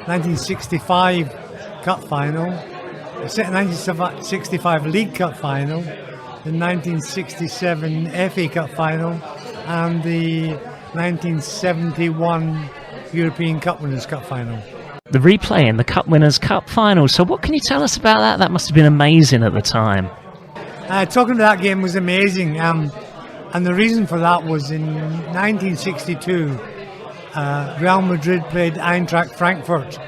1965 Cup final, the 1965 League Cup final, the 1967 FA Cup final, and the 1971 European Cup Winners' Cup final. The replay in the Cup Winners' Cup final. So what can you tell us about that? That must have been amazing at the time. Talking to that game was amazing. And the reason for that was in 1962, Real Madrid played Eintracht Frankfurt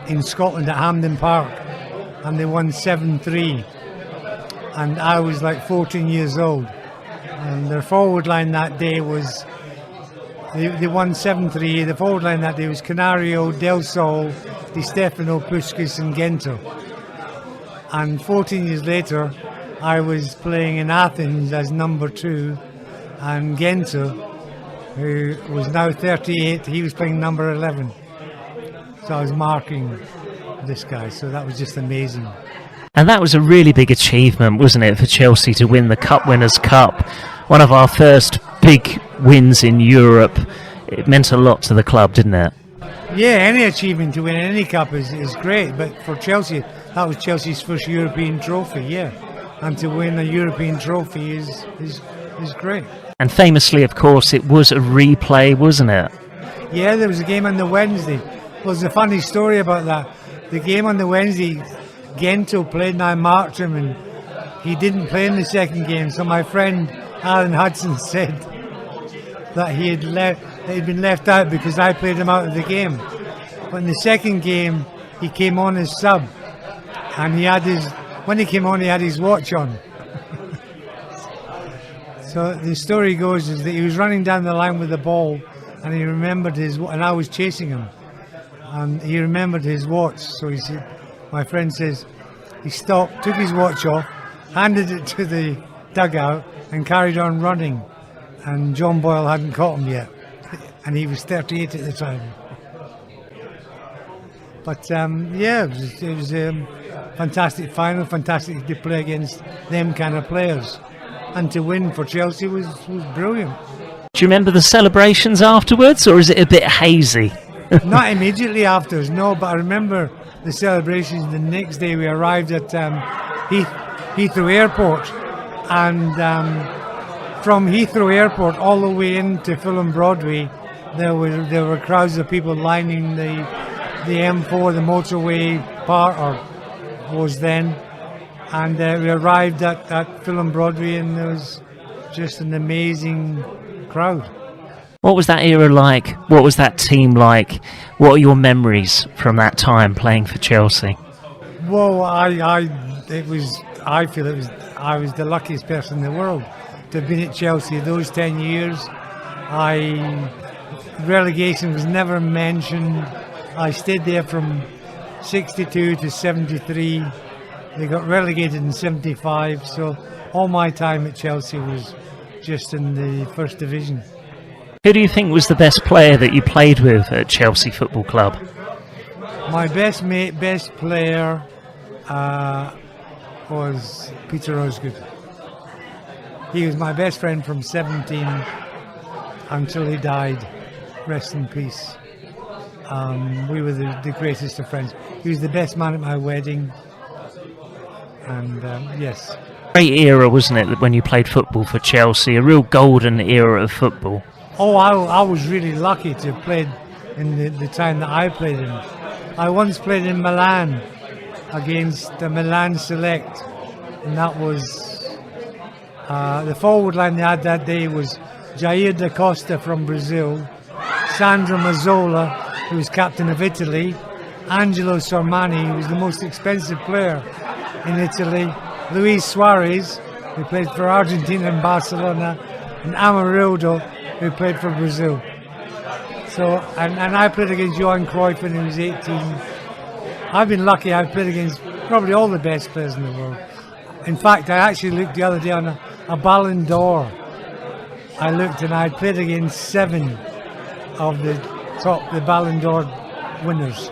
in Scotland at Hampden Park, and they won 7-3. And I was like 14 years old. And their forward line that day was, they won 7-3. The forward line that day was Canario, Del Sol, Di Stefano, Puskas and Gento. And 14 years later, I was playing in Athens as number 2, and Gento, who was now 38, he was playing number 11. So I was marking this guy, so that was just amazing. And that was a really big achievement, wasn't it, for Chelsea to win the Cup Winners' Cup? One of our first big wins in Europe. It meant a lot to the club, didn't it? Yeah, any achievement to win any cup is great, but for Chelsea, that was Chelsea's first European trophy, yeah. And to win a European trophy is great. And famously, of course, it was a replay, wasn't it? Yeah, there was a game on the Wednesday. Well, there's a funny story about that. The game on the Wednesday, Gento played and I marked him, and he didn't play in the second game. So my friend Alan Hudson said that he'd been left out because I played him out of the game. But in the second game, he came on as sub, and when he came on, he had his watch on. So the story goes is that he was running down the line with the ball, and he remembered and I was chasing him, and he remembered his watch. So he said, my friend says, he stopped, took his watch off, handed it to the dugout, and carried on running. And John Boyle hadn't caught him yet, and he was 38 at the time. But yeah, it was a fantastic final, fantastic to play against them kind of players, and to win for Chelsea was brilliant. Do you remember the celebrations afterwards, or is it a bit hazy? Not immediately afterwards, no, but I remember the celebrations. The next day we arrived at Heathrow Airport, and from Heathrow Airport all the way into Fulham Broadway, there were crowds of people lining the M4, the motorway part, or was then, and we arrived at Fulham Broadway, and there was just an amazing crowd. What was that era like? What was that team like? What are your memories from that time playing for Chelsea? Well, I feel I was the luckiest person in the world to have been at Chelsea those 10 years. Relegation was never mentioned. I stayed there from 62 to 73. They got relegated in 75, so all my time at Chelsea was just in the first division. Who do you think was the best player that you played with at Chelsea Football Club? My best player was Peter Osgood. He was my best friend from 17 until he died. Rest in peace. We were the greatest of friends. He was the best man at my wedding. And yes. Great era, wasn't it, when you played football for Chelsea? A real golden era of football. Oh, I was really lucky to have played in the time that I played in. I once played in Milan against the Milan Select, and that was the forward line they had that day was Jair da Costa from Brazil, Sandro Mazzola, who was captain of Italy, Angelo Sormani, who was the most expensive player in Italy, Luis Suarez, who played for Argentina and Barcelona, and Amarildo, who played for Brazil. So, and I played against Johan Cruyff when he was 18. I've been lucky. I've played against probably all the best players in the world. In fact, I actually looked the other day on a Ballon d'Or. I looked and I played against 7 of the Ballon d'Or winners.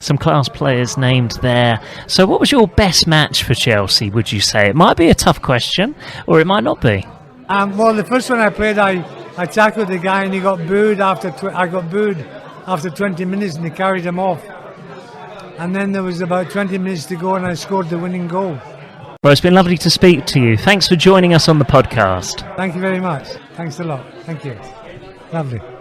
Some class players named there. So what was your best match for Chelsea, would you say? It might be a tough question, or it might not be. Well, the first one I played, I tackled the guy and he got booed I got booed after 20 minutes and they carried him off. And then there was about 20 minutes to go and I scored the winning goal. Well, it's been lovely to speak to you. Thanks for joining us on the podcast. Thank you very much. Thanks a lot. Thank you. Lovely.